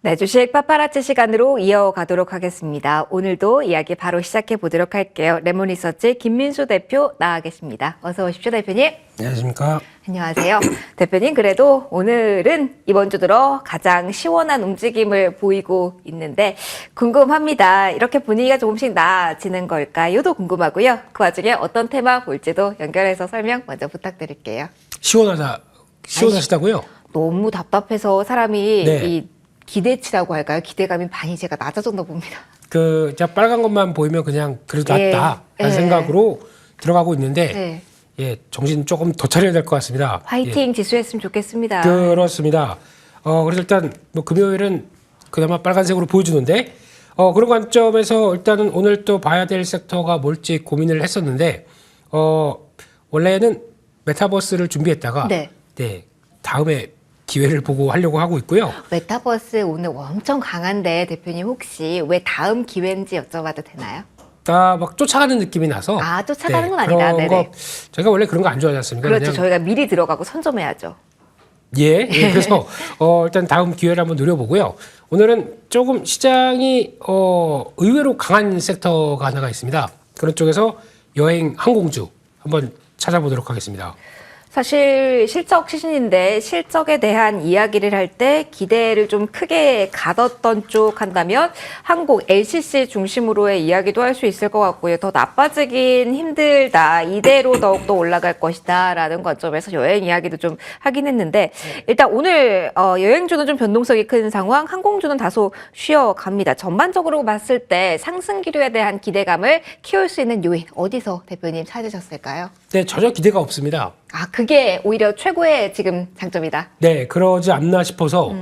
네, 주식 파파라치 시간으로 이어가도록 하겠습니다. 오늘도 이야기 바로 시작해 보도록 할게요. 레몬리서치 김민수 대표 나와 계십니다. 어서 오십시오, 대표님. 안녕하십니까. 안녕하세요. 대표님, 그래도 오늘은 이번 주 들어 가장 시원한 움직임을 보이고 있는데 궁금합니다. 이렇게 분위기가 조금씩 나아지는 걸까요?도 궁금하고요. 그 와중에 어떤 테마 볼지도 연결해서 설명 먼저 부탁드릴게요. 시원하시다고요? 너무 답답해서 사람이 네. 이 기대치라고 할까요? 기대감이 많이 제가 낮아졌나 봅니다. 자, 빨간 것만 보이면 그냥 그래도 예. 낫다라는 예. 생각으로 들어가고 있는데, 네. 예, 정신 조금 더 차려야 될 것 같습니다. 화이팅 지수했으면 좋겠습니다. 그렇습니다. 그래서 일단 뭐 금요일은 그나마 빨간색으로 보여주는데, 그런 관점에서 일단은 오늘 또 봐야 될 섹터가 뭘지 고민을 했었는데, 원래는 메타버스를 준비했다가, 네. 다음에 기회를 보고 하려고 하고 있고요. 메타버스 오늘 엄청 강한데 대표님 혹시 왜 다음 기회인지 여쭤봐도 되나요? 막 쫓아가는 느낌이 나서. 쫓아가는 건 아니다. 그런 네네. 거, 저희가 원래 그런 거 안 좋아하지 않습니까? 그렇죠. 그냥, 저희가 미리 들어가고 선점해야죠. 그래서, 일단 다음 기회를 한번 노려보고요. 오늘은 조금 시장이, 의외로 강한 섹터가 하나가 있습니다. 그런 쪽에서 여행, 항공주 한번 찾아보도록 하겠습니다. 사실 실적 시즌인데 실적에 대한 이야기를 할 때 기대를 좀 크게 가뒀던 쪽 한다면 한국 LCC 중심으로의 이야기도 할 수 있을 것 같고요. 더 나빠지긴 힘들다. 이대로 더욱더 올라갈 것이다. 라는 관점에서 여행 이야기도 좀 하긴 했는데 일단 오늘 여행주는 좀 변동성이 큰 상황, 항공주는 다소 쉬어갑니다. 전반적으로 봤을 때 상승 기류에 대한 기대감을 키울 수 있는 요인 어디서 대표님 찾으셨을까요? 네, 전혀 기대가 없습니다. 그게 오히려 최고의 지금 장점이다. 네, 그러지 않나 싶어서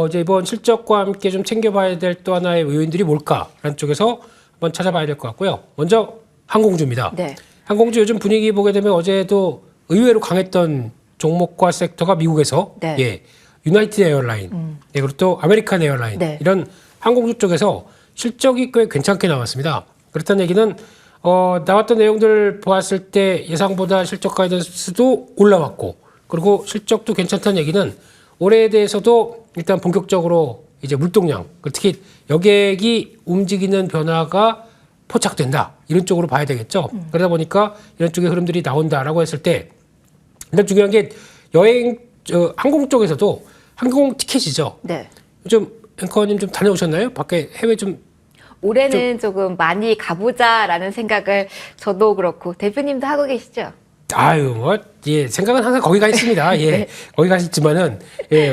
이제 이번 실적과 함께 좀 챙겨봐야 될 또 하나의 요인들이 뭘까라는 쪽에서 한번 찾아봐야 될 것 같고요. 먼저 항공주입니다. 네. 항공주 요즘 분위기 보게 되면 어제도 의외로 강했던 종목과 섹터가 미국에서 네. 유나이티드 에어라인, 그리고 또 아메리칸 에어라인 네. 이런 항공주 쪽에서 실적이 꽤 괜찮게 나왔습니다. 그렇다는 얘기는 나왔던 내용들 보았을 때 예상보다 실적 가이던스도 올라왔고, 그리고 실적도 괜찮다는 얘기는 올해에 대해서도 일단 본격적으로 이제 물동량, 특히 여객이 움직이는 변화가 포착된다. 이런 쪽으로 봐야 되겠죠. 그러다 보니까 이런 쪽의 흐름들이 나온다라고 했을 때, 일단 중요한 게 항공 쪽에서도 항공 티켓이죠. 네. 좀 앵커님 좀 다녀오셨나요? 밖에 해외 좀 올해는 조금 많이 가보자라는 생각을 저도 그렇고 대표님도 하고 계시죠? 생각은 항상 거기 가 있습니다. 네. 거기 가 있지만은,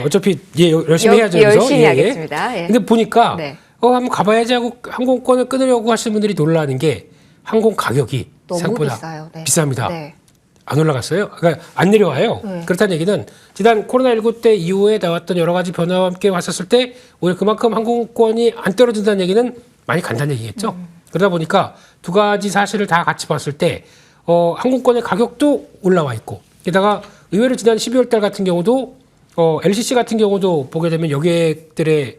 어차피, 열심히 해야죠. 열심히 하겠습니다. 예. 근데 보니까, 네. 한번 가봐야지 하고 항공권을 끊으려고 하시는 분들이 놀라는 게 항공 가격이 너무 생각보다 비싸요. 네. 비쌉니다. 네. 안 올라갔어요. 그러니까 안 내려와요. 그렇다는 얘기는 지난 코로나19 때 이후에 나왔던 여러 가지 변화와 함께 왔었을 때 오히려 그만큼 항공권이 안 떨어진다는 얘기는 많이 간다는 얘기겠죠. 그러다 보니까 두 가지 사실을 다 같이 봤을 때 항공권의 가격도 올라와 있고, 게다가 의외로 지난 12월 달 같은 경우도 LCC 같은 경우도 보게 되면 여객들의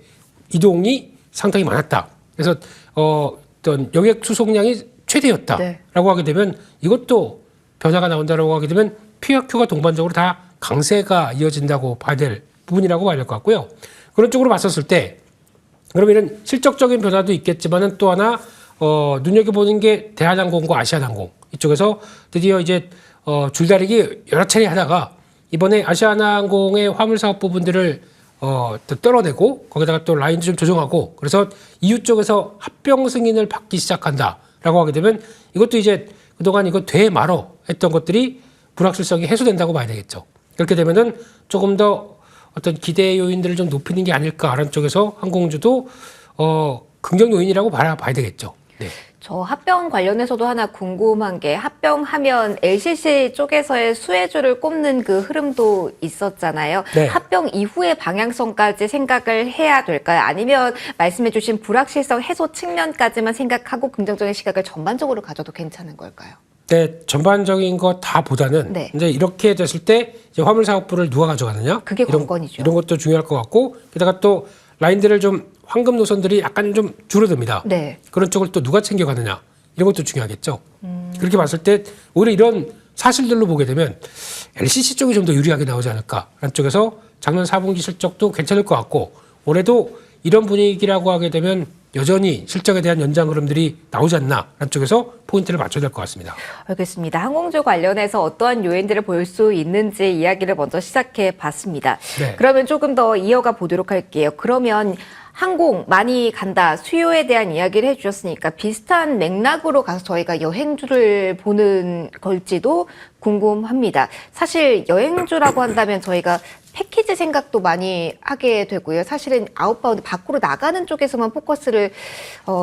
이동이 상당히 많았다. 그래서 어떤 여객 수송량이 최대였다라고 네. 하게 되면 이것도 변화가 나온다라고 하게 되면 PRQ가 동반적으로 다 강세가 이어진다고 봐야 될 부분이라고 봐야 될 것 같고요. 그런 쪽으로 봤었을 때 그러면은 실적적인 변화도 있겠지만은 또 하나 눈여겨보는 게 대한항공과 아시아나항공 이쪽에서 드디어 이제 줄다리기 여러 차례 하다가 이번에 아시아나항공의 화물 사업 부분들을 또 떨어내고 거기다가 또 라인도 좀 조정하고 그래서 EU 쪽에서 합병 승인을 받기 시작한다라고 하게 되면 이것도 이제 그동안 이거 돼 말어 했던 것들이 불확실성이 해소된다고 봐야 되겠죠. 그렇게 되면은 조금 더 어떤 기대 요인들을 좀 높이는 게 아닐까라는 쪽에서 항공주도 긍정 요인이라고 봐야 되겠죠. 네. 저 합병 관련해서도 하나 궁금한 게 합병하면 LCC 쪽에서의 수혜주를 꼽는 그 흐름도 있었잖아요. 네. 합병 이후의 방향성까지 생각을 해야 될까요? 아니면 말씀해 주신 불확실성 해소 측면까지만 생각하고 긍정적인 시각을 전반적으로 가져도 괜찮은 걸까요? 네, 전반적인 것 다보다는 네. 이제 이렇게 됐을 때 이제 화물 사업부를 누가 가져가느냐 그게 관건이죠. 이런 것도 중요할 것 같고 게다가 또 라인들을 좀 황금 노선들이 약간 좀 줄어듭니다. 네. 그런 쪽을 또 누가 챙겨가느냐 이런 것도 중요하겠죠. 그렇게 봤을 때 오히려 이런 사실들로 보게 되면 LCC 쪽이 좀 더 유리하게 나오지 않을까라는 쪽에서 작년 4분기 실적도 괜찮을 것 같고 올해도 이런 분위기라고 하게 되면 여전히 실적에 대한 연장 흐름들이 나오지 않나 라는 쪽에서 포인트를 맞춰야 될 것 같습니다. 알겠습니다. 항공주 관련해서 어떠한 요인들을 볼 수 있는지 이야기를 먼저 시작해 봤습니다. 네. 그러면 조금 더 이어가 보도록 할게요. 그러면 항공 많이 간다, 수요에 대한 이야기를 해주셨으니까 비슷한 맥락으로 가서 저희가 여행주를 보는 걸지도 궁금합니다. 사실 여행주라고 한다면 저희가 패키지 생각도 많이 하게 되고요. 사실은 아웃바운드 밖으로 나가는 쪽에서만 포커스를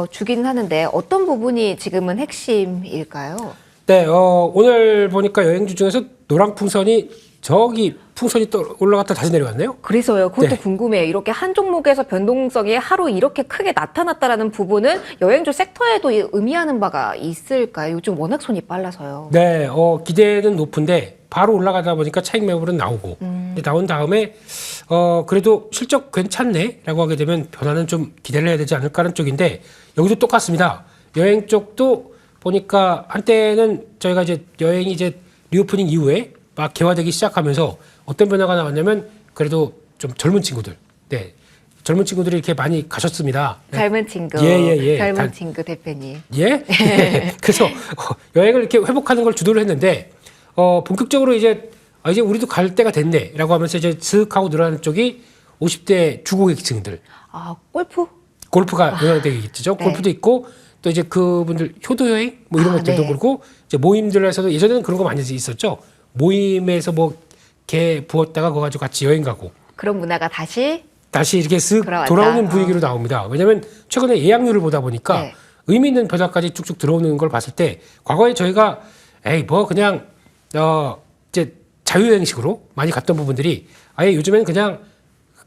주기는 하는데 어떤 부분이 지금은 핵심일까요? 네, 오늘 보니까 여행주 중에서 노랑풍선이 저기 풍선이 또 올라갔다 다시 내려왔네요. 그래서요. 그것도 네. 궁금해요. 이렇게 한 종목에서 변동성이 하루 이렇게 크게 나타났다라는 부분은 여행주 섹터에도 의미하는 바가 있을까요? 요즘 워낙 손이 빨라서요. 네, 기대는 높은데 바로 올라가다 보니까 차익 매물은 나오고 근데 나온 다음에 그래도 실적 괜찮네라고 하게 되면 변화는 좀 기대를 해야 되지 않을까 하는 쪽인데 여기도 똑같습니다. 여행 쪽도 보니까 한때는 저희가 이제 여행이 이제 리오프닝 이후에 막 개화되기 시작하면서 어떤 변화가 나왔냐면 그래도 좀 젊은 친구들, 네, 젊은 친구들이 이렇게 많이 가셨습니다. 네. 젊은 친구, 예. 젊은 친구 대표님. 예? 그래서 여행을 이렇게 회복하는 걸 주도를 했는데 본격적으로 이제 우리도 갈 때가 됐네라고 하면서 이제 슥 하고 늘어나는 쪽이 50대 주고객층들. 아, 골프가 영향되겠죠. 네. 골프도 있고 또 이제 그분들 효도 여행 뭐 이런 것들도 네. 그렇고 이제 모임들에서도 예전에는 그런 거 많이 있었죠. 모임에서 뭐 개 부었다가 그거 가지고 같이 여행 가고 그런 문화가 다시 이렇게 쓱 돌아왔다. 돌아오는 분위기로 나옵니다. 왜냐하면 최근에 예약률을 보다 보니까 네. 의미 있는 변화까지 쭉쭉 들어오는 걸 봤을 때 과거에 저희가 에이 뭐 그냥 이제 자유여행식으로 많이 갔던 부분들이 아예 요즘엔 그냥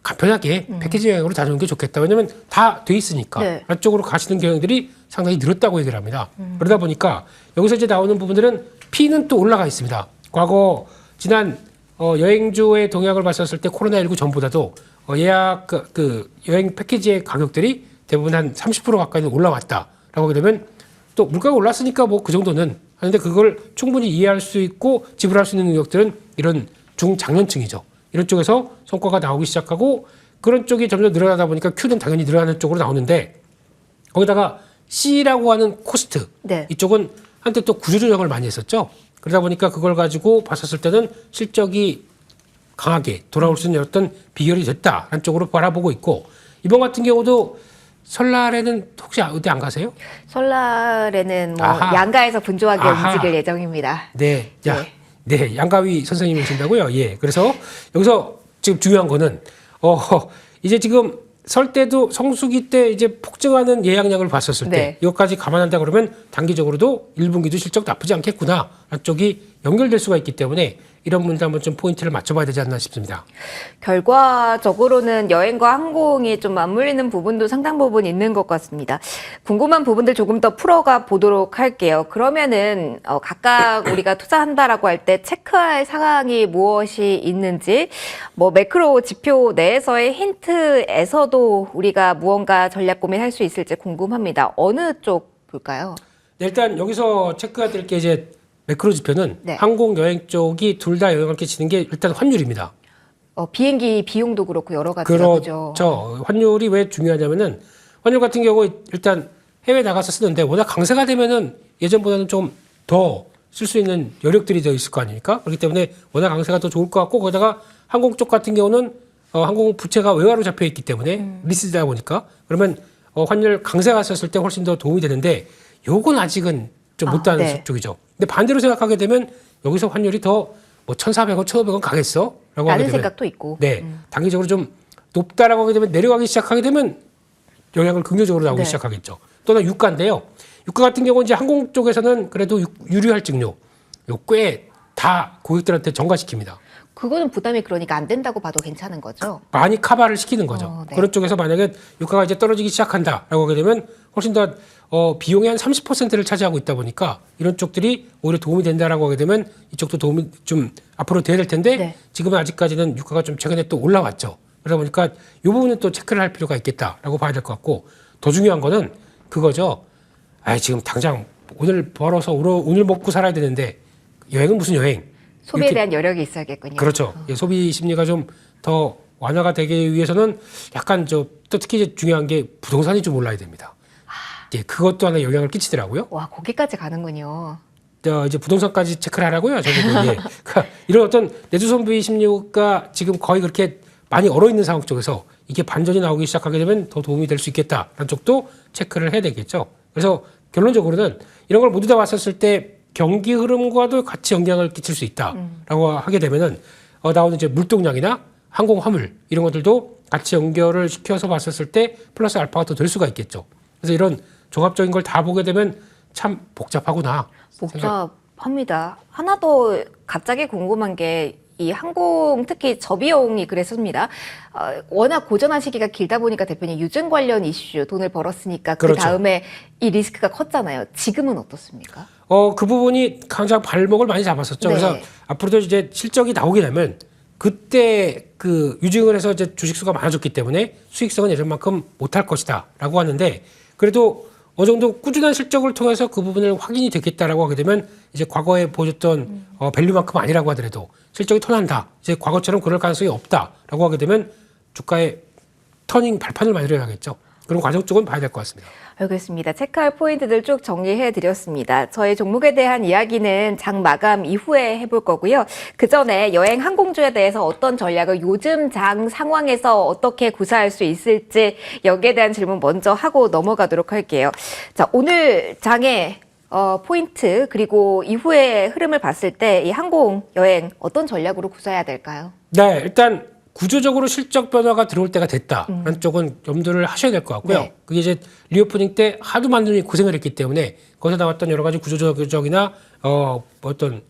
간편하게 패키지 여행으로 다니는 게 좋겠다. 왜냐면 다 돼 있으니까 네. 안쪽으로 가시는 경향들이 상당히 늘었다고 얘기를 합니다. 그러다 보니까 여기서 이제 나오는 부분들은 P는 또 올라가 있습니다. 과거 지난 여행주의 동향을 봤었을 때 코로나19 전보다도 예약 그 여행 패키지의 가격들이 대부분 한 30% 가까이 올라왔다라고 하게 되면 또 물가가 올랐으니까 뭐 그 정도는 하는데 그걸 충분히 이해할 수 있고 지불할 수 있는 능력들은 이런 중장년층이죠. 이런 쪽에서 성과가 나오기 시작하고 그런 쪽이 점점 늘어나다 보니까 Q는 당연히 늘어나는 쪽으로 나오는데 거기다가 C라고 하는 코스트 네. 이쪽은 한때 또 구조조정을 많이 했었죠. 그러다 보니까 그걸 가지고 봤었을 때는 실적이 강하게 돌아올 수 있는 어떤 비결이 됐다라는 쪽으로 바라보고 있고 이번 같은 경우도 설날에는 혹시 어디 안 가세요? 설날에는 뭐 아하. 양가에서 분주하게 아하. 움직일 예정입니다. 네, 네, 양가위 선생님이신다고요? 예. 그래서 여기서 지금 중요한 거는 이제 지금 설 때도 성수기 때 이제 폭증하는 예약량을 봤었을 때 네. 이것까지 감안한다 그러면 단기적으로도 1분기도 실적 나쁘지 않겠구나 쪽이 연결될 수가 있기 때문에 이런 부분도 한번 좀 포인트를 맞춰봐야 되지 않나 싶습니다. 결과적으로는 여행과 항공이 좀 맞물리는 부분도 상당 부분 있는 것 같습니다. 궁금한 부분들 조금 더 풀어가 보도록 할게요. 그러면은 각각 우리가 투자한다라고 할 때 체크할 사항이 무엇이 있는지 뭐 매크로 지표 내에서의 힌트에서도 우리가 무언가 전략 고민할 수 있을지 궁금합니다. 어느 쪽 볼까요? 네, 일단 여기서 체크가 될 게 이제 매크로 지표는 네. 항공 여행 쪽이 둘 다 영향을 끼치는 게 일단 환율입니다. 비행기 비용도 그렇고 여러 가지가 그죠. 그렇죠. 환율이 왜 중요하냐면은 환율 같은 경우 일단 해외 나가서 쓰는데 워낙 강세가 되면은 예전보다는 좀 더 쓸 수 있는 여력들이 더 있을 거 아닙니까? 그렇기 때문에 워낙 강세가 더 좋을 것 같고 거기다가 항공 쪽 같은 경우는 항공 부채가 외화로 잡혀 있기 때문에 리스다 보니까 그러면 환율 강세가 썼을 때 훨씬 더 도움이 되는데 요건 아직은 좀 못다는 네. 쪽이죠. 근데 반대로 생각하게 되면 여기서 환율이 더 뭐 1,400원, 1,500원 가겠어? 라고 하게 라는 되면 생각도 있고. 네, 단기적으로 좀 높다라고 하게 되면 내려가기 시작하게 되면 영향을 긍정적으로 나오기 네. 시작하겠죠. 또는 유가인데요. 유가 같은 경우는 이제 항공 쪽에서는 그래도 유류할증료 꽤 다 고객들한테 전가시킵니다. 그거는 부담이 그러니까 안 된다고 봐도 괜찮은 거죠. 많이 카바를 시키는 거죠. 네. 그런 쪽에서 만약에 유가가 이제 떨어지기 시작한다라고 하게 되면 훨씬 더 비용의 한 30%를 차지하고 있다 보니까 이런 쪽들이 오히려 도움이 된다라고 하게 되면 이쪽도 도움이 좀 앞으로 돼야 될 텐데 네. 지금은 아직까지는 유가가 좀 최근에 또 올라왔죠. 그러다 보니까 이 부분은 또 체크를 할 필요가 있겠다라고 봐야 될 것 같고 더 중요한 거는 그거죠. 지금 당장 오늘 벌어서 오늘 먹고 살아야 되는데 여행은 무슨 여행? 소비에 이렇게 대한 여력이 있어야겠군요. 그렇죠. 예, 소비 심리가 좀 더 완화가 되기 위해서는 약간 또 특히 이제 중요한 게 부동산이 좀 올라야 됩니다. 예, 그것도 하나 영향을 끼치더라고요. 와, 거기까지 가는군요. 이제 부동산까지 체크를 하라고요. 저희도 예. 그러니까 이런 어떤 내주손부의 심리가 지금 거의 그렇게 많이 얼어 있는 상황 쪽에서 이게 반전이 나오기 시작하게 되면 더 도움이 될 수 있겠다라는 쪽도 체크를 해야 되겠죠. 그래서 결론적으로는 이런 걸 모두 다 봤었을 때 경기 흐름과도 같이 영향을 끼칠 수 있다라고 하게 되면은 나오는 이제 물동량이나 항공 화물 이런 것들도 같이 연결을 시켜서 봤었을 때 플러스 알파가 더 될 수가 있겠죠. 그래서 이런 종합적인 걸 다 보게 되면 참 복잡하구나. 복잡합니다. 하나 더 갑자기 궁금한 게 이 항공 특히 저비용이 그랬습니다. 워낙 고전한 시기가 길다 보니까 대표님 유증 관련 이슈 돈을 벌었으니까 그 그렇죠. 다음에 이 리스크가 컸잖아요. 지금은 어떻습니까? 그 부분이 가장 발목을 많이 잡았었죠. 네. 그래서 앞으로도 이제 실적이 나오게 되면 그때 그 유증을 해서 이제 주식수가 많아졌기 때문에 수익성은 예전만큼 못할 것이다라고 하는데 그래도 어느 정도 꾸준한 실적을 통해서 그 부분을 확인이 되겠다라고 하게 되면 이제 과거에 보여줬던 밸류만큼 아니라고 하더라도 실적이 턴한다. 이제 과거처럼 그럴 가능성이 없다라고 하게 되면 주가의 터닝 발판을 만들어야겠죠. 그런 과정 쪽은 봐야 될 것 같습니다. 알겠습니다. 체크할 포인트들 쭉 정리해 드렸습니다. 저희 종목에 대한 이야기는 장 마감 이후에 해볼 거고요. 그 전에 여행 항공주에 대해서 어떤 전략을 요즘 장 상황에서 어떻게 구사할 수 있을지 여기에 대한 질문 먼저 하고 넘어가도록 할게요. 자, 오늘 장의 포인트 그리고 이후의 흐름을 봤을 때 이 항공 여행 어떤 전략으로 구사해야 될까요? 네, 일단 구조적으로 실적 변화가 들어올 때가 됐다라는 쪽은 염두를 하셔야 될 것 같고요. 네. 그게 이제 리오프닝 때 하도 많은 분이 고생을 했기 때문에 거기서 나왔던 여러 가지 구조적이나 어떤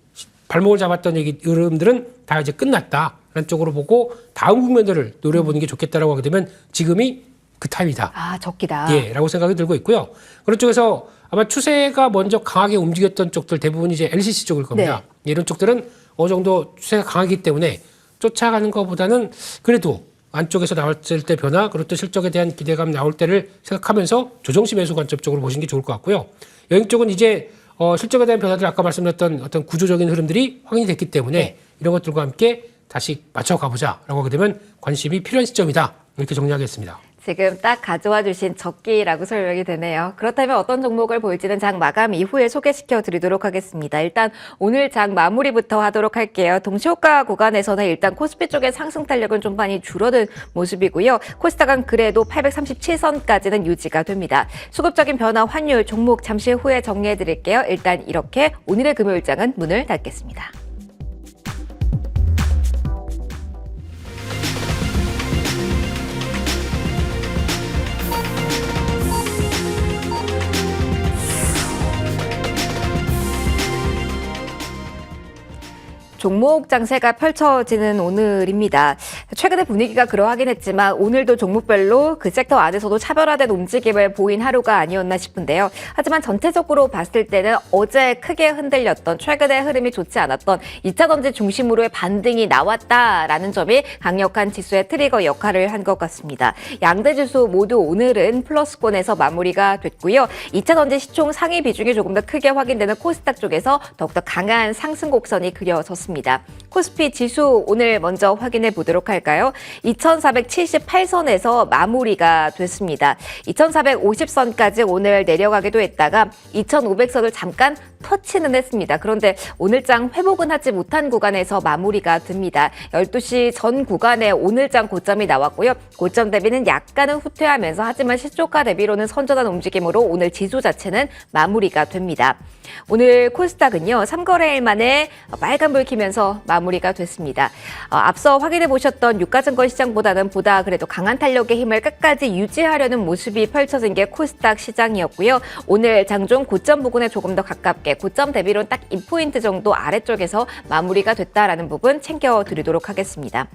발목을 잡았던 흐름들은 다 이제 끝났다라는 쪽으로 보고 다음 국면들을 노려보는 게 좋겠다라고 하게 되면 지금이 그 타임이다. 아, 적기다. 예, 라고 생각이 들고 있고요. 그런 쪽에서 아마 추세가 먼저 강하게 움직였던 쪽들 대부분 이제 LCC 쪽일 겁니다. 네. 이런 쪽들은 어느 정도 추세가 강하기 때문에 쫓아가는 것보다는 그래도 안쪽에서 나왔을 때 변화, 그리고 또 실적에 대한 기대감 나올 때를 생각하면서 조정시 매수 관점 쪽으로 보시는 게 좋을 것 같고요. 여행 쪽은 이제 실적에 대한 변화들 아까 말씀드렸던 어떤 구조적인 흐름들이 확인이 됐기 때문에 네. 이런 것들과 함께 다시 맞춰 가보자라고 하게 되면 관심이 필요한 시점이다. 이렇게 정리하겠습니다. 지금 딱 가져와 주신 적기라고 설명이 되네요. 그렇다면 어떤 종목을 볼지는 장 마감 이후에 소개시켜 드리도록 하겠습니다. 일단 오늘 장 마무리부터 하도록 할게요. 동시호가 구간에서는 일단 코스피 쪽의 상승 탄력은 좀 많이 줄어든 모습이고요. 코스닥은 그래도 837선까지는 유지가 됩니다. 수급적인 변화 환율 종목 잠시 후에 정리해 드릴게요. 일단 이렇게 오늘의 금요일장은 문을 닫겠습니다. 종목 장세가 펼쳐지는 오늘입니다. 최근에 분위기가 그러하긴 했지만 오늘도 종목별로 그 섹터 안에서도 차별화된 움직임을 보인 하루가 아니었나 싶은데요. 하지만 전체적으로 봤을 때는 어제 크게 흔들렸던 최근의 흐름이 좋지 않았던 2차 전지 중심으로의 반등이 나왔다라는 점이 강력한 지수의 트리거 역할을 한 것 같습니다. 양대 지수 모두 오늘은 플러스권에서 마무리가 됐고요. 2차 전지 시총 상위 비중이 조금 더 크게 확인되는 코스닥 쪽에서 더욱더 강한 상승 곡선이 그려졌습니다. 코스피 지수 오늘 먼저 확인해 보도록 할까요? 2478선에서 마무리가 됐습니다. 2450선까지 오늘 내려가기도 했다가 2500선을 잠깐 터치는 했습니다. 그런데 오늘장 회복은 하지 못한 구간에서 마무리가 됩니다. 12시 전 구간에 오늘장 고점이 나왔고요. 고점 대비는 약간은 후퇴하면서 하지만 시초가 대비로는 선전한 움직임으로 오늘 지수 자체는 마무리가 됩니다. 오늘 코스닥은요. 3거래일 만에 빨간불 켜면서 마무리가 됐습니다. 앞서 확인해 보셨던 유가증권 시장보다는 보다 그래도 강한 탄력의 힘을 끝까지 유지하려는 모습이 펼쳐진 게 코스닥 시장이었고요. 오늘 장중 고점 부근에 조금 더 가깝게 고점 대비로는 딱 2포인트 정도 아래쪽에서 마무리가 됐다라는 부분 챙겨드리도록 하겠습니다.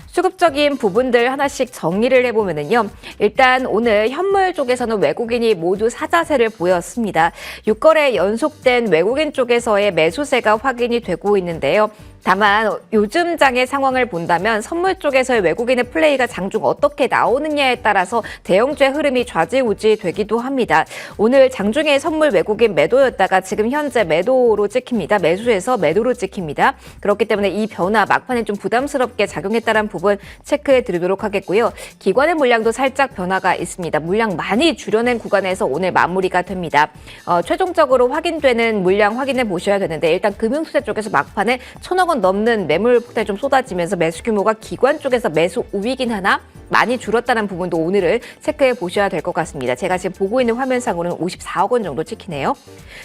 수급적인 부분들 하나씩 정리를 해보면요. 일단 오늘 현물 쪽에서는 외국인이 모두 사자세를 보였습니다. 6거래 연속된 외국인 쪽에서의 매수세가 확인이 되고 있는데요. 다만 요즘 장의 상황을 본다면 선물 쪽에서의 외국인의 플레이가 장중 어떻게 나오느냐에 따라서 대형주의 흐름이 좌지우지 되기도 합니다. 오늘 장중에 선물 외국인 매도였다가 지금 현재 매도로 찍힙니다. 매수해서 매도로 찍힙니다. 그렇기 때문에 이 변화 막판에 좀 부담스럽게 작용했다는 부분 체크해 드리도록 하겠고요. 기관의 물량도 살짝 변화가 있습니다. 물량 많이 줄여낸 구간에서 오늘 마무리가 됩니다. 최종적으로 확인되는 물량 확인해 보셔야 되는데 일단 금융투자 쪽에서 막판에 1,000억 원 넘는 매물 폭탄이 좀 쏟아지면서 매수 규모가 기관 쪽에서 매수 우위긴 하나 많이 줄었다는 부분도 오늘을 체크해 보셔야 될 것 같습니다. 제가 지금 보고 있는 화면상으로는 54억 원 정도 찍히네요.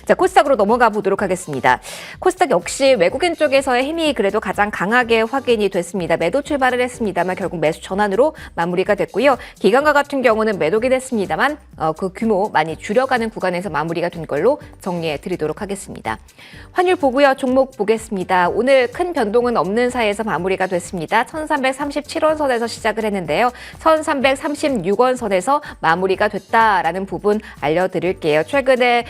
자, 코스닥으로 넘어가 보도록 하겠습니다. 코스닥 역시 외국인 쪽에서의 힘이 그래도 가장 강하게 확인이 됐습니다. 매도 출발을 했습니다만 결국 매수 전환으로 마무리가 됐고요. 기관과 같은 경우는 매도긴 했습니다만 그 규모 많이 줄여가는 구간에서 마무리가 된 걸로 정리해 드리도록 하겠습니다. 환율 보고요. 종목 보겠습니다. 오늘 큰 변동은 없는 사이에서 마무리가 됐습니다. 1337원 선에서 시작을 했는데요. 1336원 선에서 마무리가 됐다라는 부분 알려드릴게요. 최근에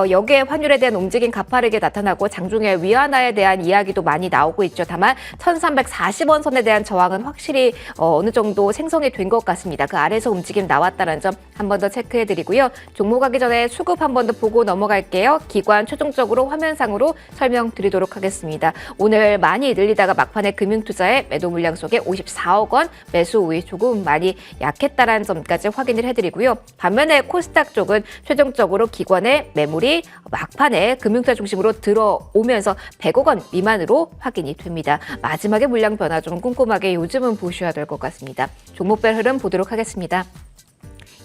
여기에 환율에 대한 움직임 가파르게 나타나고 장중에 위안화에 대한 이야기도 많이 나오고 있죠. 다만 1340원 선에 대한 저항은 확실히 어느 정도 생성이 된 것 같습니다. 그 아래에서 움직임 나왔다는 점 한 번 더 체크해드리고요. 종목 가기 전에 수급 한 번 더 보고 넘어갈게요. 기관 최종적으로 화면상으로 설명드리도록 하겠습니다. 오늘 많이 늘리다가 막판에 금융투자의 매도 물량 속에 54억 원 매수 우위 조금 많이 약했다라는 점까지 확인을 해드리고요. 반면에 코스닥 쪽은 최종적으로 기관의 매물이 막판에 금융투자 중심으로 들어오면서 100억 원 미만으로 확인이 됩니다. 마지막에 물량 변화 좀 꼼꼼하게 요즘은 보셔야 될 것 같습니다. 종목별 흐름 보도록 하겠습니다.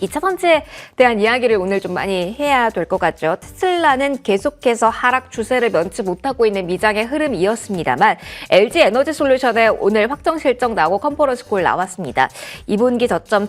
2차 전지에 대한 이야기를 오늘 좀 많이 해야 될 것 같죠. 테슬라는 계속해서 하락 추세를 면치 못하고 있는 미장의 흐름이었습니다만 LG 에너지 솔루션에 오늘 확정 실적 나오고 컨퍼런스 콜 나왔습니다. 2분기 저점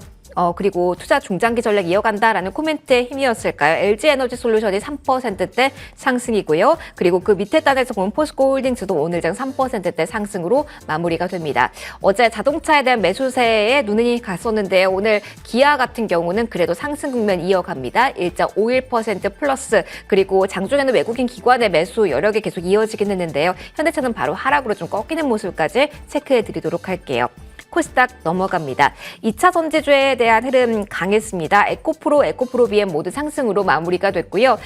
그리고 투자 중장기 전략 이어간다라는 코멘트의 힘이었을까요? LG 에너지 솔루션이 3%대 상승이고요. 그리고 그 밑에 단에서 보면 포스코 홀딩스도 오늘장 3%대 상승으로 마무리가 됩니다. 어제 자동차에 대한 매수세에 눈이 갔었는데요. 오늘 기아 같은 경우는 그래도 상승 국면 이어갑니다. 1.51% 플러스 그리고 장중에는 외국인 기관의 매수 여력이 계속 이어지긴 했는데요. 현대차는 바로 하락으로 좀 꺾이는 모습까지 체크해 드리도록 할게요. 코스닥 넘어갑니다. 2차 전지주에 대한 흐름 강했습니다. 에코프로, 에코프로비엠 모두 상승으로 마무리가 됐고요.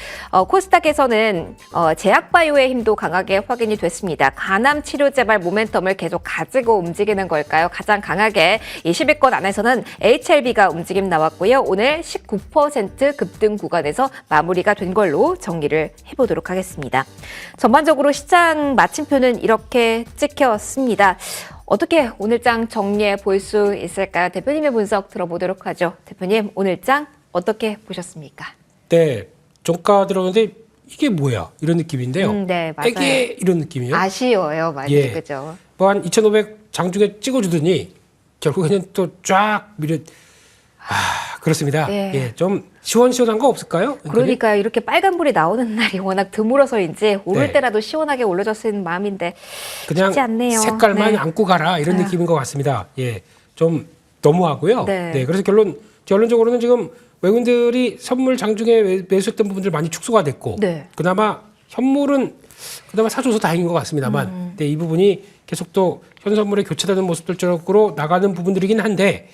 코스닥에서는 제약바이오의 힘도 강하게 확인이 됐습니다. 간암 치료 재발 모멘텀을 계속 가지고 움직이는 걸까요? 가장 강하게 이 10위권 안에서는 HLB가 움직임 나왔고요. 오늘 19% 급등 구간에서 마무리가 된 걸로 정리를 해보도록 하겠습니다. 전반적으로 시장 마침표는 이렇게 찍혔습니다. 어떻게 오늘장 정리해 볼 수 있을까요? 대표님의 분석 들어보도록 하죠. 대표님, 오늘장 어떻게 보셨습니까? 네, 종가 들어오는데 이게 뭐야? 이런 느낌인데요. 네, 맞아요. 이게 이런 느낌이에요. 아쉬워요, 많이. 예. 그죠? 뭐 한 2,500 장중에 찍어주더니 결국에는 또 쫙 밀어. 그렇습니다. 네. 예, 좀 시원시원한 거 없을까요? 그러니까요. 이렇게 빨간불이 나오는 날이 워낙 드물어서인지 오를 네. 때라도 시원하게 올려줬으면 마음인데 그냥 쉽지 않네요. 색깔만 네. 안고 가라 이런 느낌인 것 같습니다. 예, 좀 너무하고요. 네. 그래서 결론적으로는 지금 외국인들이 선물 장중에 매수했던 부분들 많이 축소가 됐고, 네. 그나마 현물은 그나마 사줘서 다행인 것 같습니다만, 이 부분이 계속 또 현 선물에 교체되는 모습들 쪽으로 나가는 부분들이긴 한데,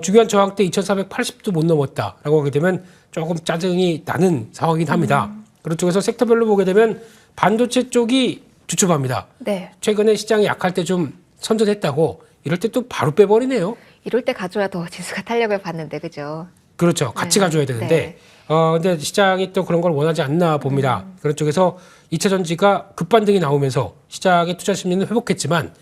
중요한 저항대 2,480도 못 넘었다라고 하게 되면 조금 짜증이 나는 상황이긴 합니다. 그런 쪽에서 섹터별로 보게 되면 반도체 쪽이 주춤합니다. 네. 최근에 시장이 약할 때 좀 선전했다고 이럴 때 또 바로 빼버리네요. 이럴 때 가져야 더 지수가 탄력을 받는데, 그죠? 그렇죠. 같이 네. 가져야 되는데, 네. 근데 시장이 또 그런 걸 원하지 않나 봅니다. 그런 쪽에서 2차 전지가 급반등이 나오면서 시장의 투자 심리는 회복했지만,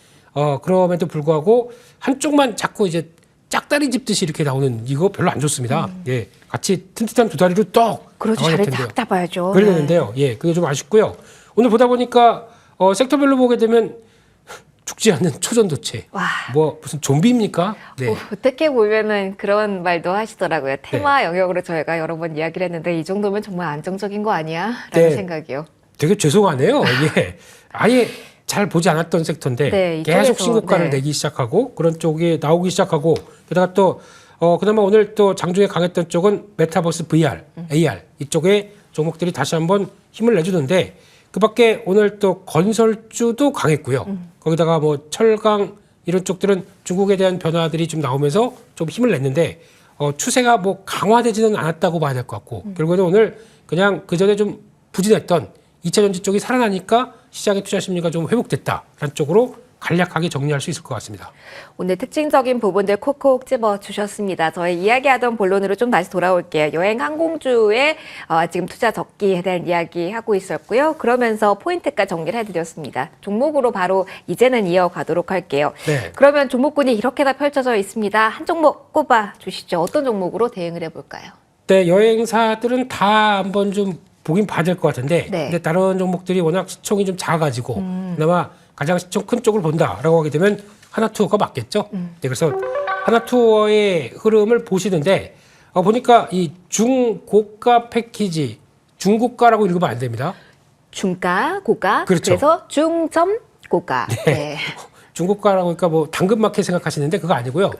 그럼에도 불구하고 한쪽만 자꾸 이제 짝다리 짚듯이 이렇게 나오는 이거 별로 안 좋습니다. 예. 같이 튼튼한 두 다리로 떡. 그러지 나와야 자리 될 텐데요. 딱 잡아야죠. 그래야 네. 되는데요. 예. 그게 좀 아쉽고요. 오늘 보다 보니까, 섹터별로 보게 되면 죽지 않는 초전도체. 와. 뭐 무슨 좀비입니까? 네. 어떻게 보면은 그런 말도 하시더라고요. 테마 영역으로 저희가 여러 번 이야기를 했는데 이 정도면 정말 안정적인 거 아니야? 라는 네. 생각이요. 되게 죄송하네요. 이게 아예 잘 보지 않았던 섹터인데 네, 계속 이쪽에서, 신고가를 네. 내기 시작하고 그런 쪽이 나오기 시작하고 게다가 또 그나마 오늘 또 장중에 강했던 쪽은 메타버스 VR, AR 이쪽에 종목들이 다시 한번 힘을 내주는데 그밖에 오늘 또 건설주도 강했고요. 거기다가 뭐 철강 이런 쪽들은 중국에 대한 변화들이 좀 나오면서 좀 힘을 냈는데 추세가 뭐 강화되지는 않았다고 봐야 될 것 같고 결국에는 오늘 그냥 그 전에 좀 부진했던 2차 전지 쪽이 살아나니까 시장의 투자 심리가 좀 회복됐다라는 쪽으로 간략하게 정리할 수 있을 것 같습니다. 오늘 특징적인 부분들 콕콕 집어주셨습니다. 저희 이야기하던 본론으로 좀 다시 돌아올게요. 여행 항공주의 지금 투자 적기에 대한 이야기 하고 있었고요. 그러면서 포인트까지 정리를 해드렸습니다. 종목으로 바로 이제는 이어가도록 할게요. 네. 그러면 종목군이 이렇게나 펼쳐져 있습니다. 한 종목 꼽아 주시죠. 어떤 종목으로 대응을 해볼까요? 네, 여행사들은 다 한번 좀 보긴 봐야 될 것 같은데 네. 근데 다른 종목들이 워낙 시총이 좀 작아가지고 그나마 가장 시총 큰 쪽을 본다라고 하게 되면 하나투어가 맞겠죠. 네, 그래서 하나투어의 흐름을 보시는데 보니까 이 중고가 패키지 중고가라고 읽으면 안 됩니다. 중가, 고가, 그렇죠. 그래서 중점, 고가. 네. 중고가라고 하니까 뭐 당근마켓 생각하시는데 그거 아니고요.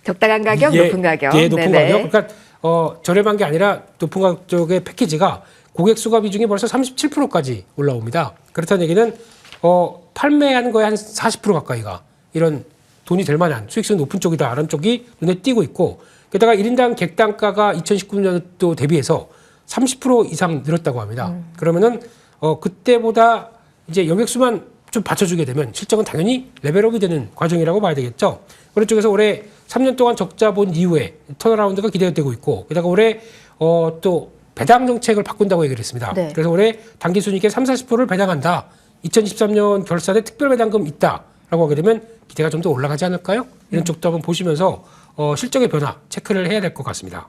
적당한 가격, 높은 가격. 예, 높은 네네. 가격. 그러니까 저렴한 게 아니라 높은 가격 쪽의 패키지가 고객 수가 비중이 벌써 37%까지 올라옵니다. 그렇다는 얘기는 판매하는 거에 한 40% 가까이가 이런 돈이 될 만한 수익성 높은 쪽이다라는 쪽이 눈에 띄고 있고 게다가 1인당 객단가가 2019년도 대비해서 30% 이상 늘었다고 합니다. 그러면은 그때보다 이제 여객수만 좀 받쳐주게 되면 실적은 당연히 레벨업이 되는 과정이라고 봐야 되겠죠. 그런 쪽에서 올해 3년 동안 적자 본 이후에 턴어라운드가 기대되고 있고 게다가 올해 또 배당 정책을 바꾼다고 얘기를 했습니다. 네. 그래서 올해 당기순이익의 30~40%를 배당한다. 2023년 결산에 특별배당금 있다라고 하게 되면 기대가 좀 더 올라가지 않을까요? 이런 쪽도 한번 보시면서 실적의 변화 체크를 해야 될 것 같습니다.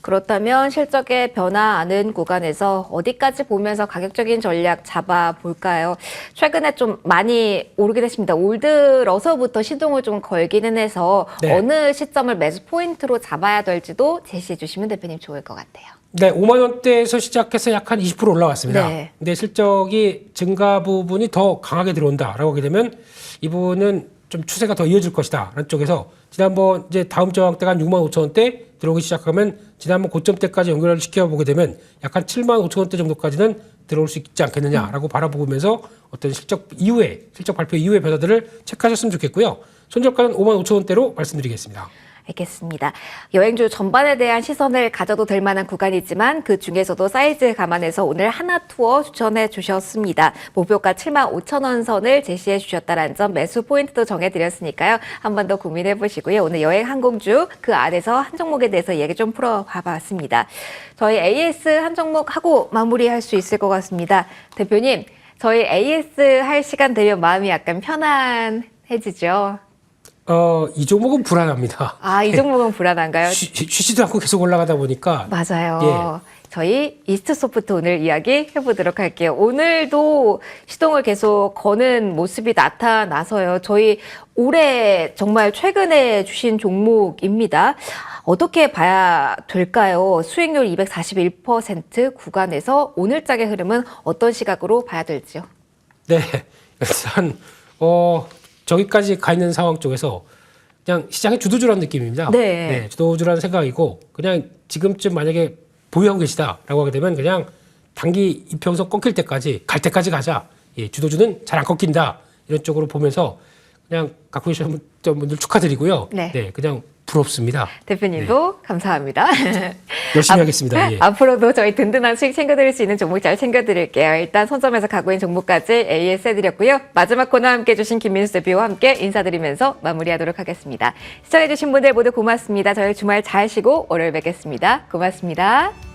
그렇다면 실적의 변화하는 구간에서 어디까지 보면서 가격적인 전략 잡아볼까요? 최근에 좀 많이 오르긴 했습니다. 올 들어서부터 시동을 좀 걸기는 해서 네. 어느 시점을 매수 포인트로 잡아야 될지도 제시해 주시면 대표님 좋을 것 같아요. 네, 5만 원대에서 시작해서 약 한 20% 올라왔습니다. 네. 근데 실적이 증가 부분이 더 강하게 들어온다라고 하게 되면 이 부분은 좀 추세가 더 이어질 것이다. 라는 쪽에서 지난번 이제 다음 저항대가 한 6만 5천 원대 들어오기 시작하면 지난번 고점대까지 연결을 시켜보게 되면 약 한 7만 5천 원대 정도까지는 들어올 수 있지 않겠느냐라고 바라보면서 어떤 실적 발표 이후의 변화들을 체크하셨으면 좋겠고요. 손절가는 5만 5천 원대로 말씀드리겠습니다. 알겠습니다. 여행주 전반에 대한 시선을 가져도 될 만한 구간이지만 그 중에서도 사이즈 감안해서 오늘 하나투어 추천해 주셨습니다. 목표가 7만 5천 원 선을 제시해 주셨다는 점 매수 포인트도 정해드렸으니까요. 한 번 더 고민해 보시고요. 오늘 여행 항공주 그 안에서 한 종목에 대해서 얘기 좀 풀어봐 봤습니다. 저희 AS 한 종목 하고 마무리할 수 있을 것 같습니다. 대표님, 저희 AS 할 시간 되면 마음이 약간 편안해지죠? 이 종목은 불안합니다. 아, 이 종목은 불안한가요? 쉬지도 않고 계속 올라가다 보니까 맞아요. 저희 이스트소프트 오늘 이야기 해보도록 할게요. 오늘도 시동을 계속 거는 모습이 나타나서요. 저희 올해 정말 최근에 주신 종목입니다. 어떻게 봐야 될까요? 수익률 241% 구간에서 오늘장의 흐름은 어떤 시각으로 봐야 될지요? 네, 일단 저기까지 가 있는 상황 쪽에서 그냥 시장의 주도주라는 느낌입니다. 네. 주도주라는 생각이고 그냥 지금쯤 만약에 보유하고 계시다라고 하게 되면 그냥 단기 이평선 꺾일 때까지 갈 때까지 가자. 주도주는 잘 안 꺾인다. 이런 쪽으로 보면서 그냥 갖고 계신 분들 축하드리고요. 네. 그냥 부럽습니다. 대표님도 감사합니다. 열심히 하겠습니다. 예. 앞으로도 저희 든든한 수익 챙겨드릴 수 있는 종목 잘 챙겨드릴게요. 일단 선점해서 가고 있는 종목까지 AS 해드렸고요. 마지막 코너 함께 해주신 김민수 대표와 함께 인사드리면서 마무리하도록 하겠습니다. 시청해주신 분들 모두 고맙습니다. 저희 주말 잘 쉬고 월요일 뵙겠습니다. 고맙습니다.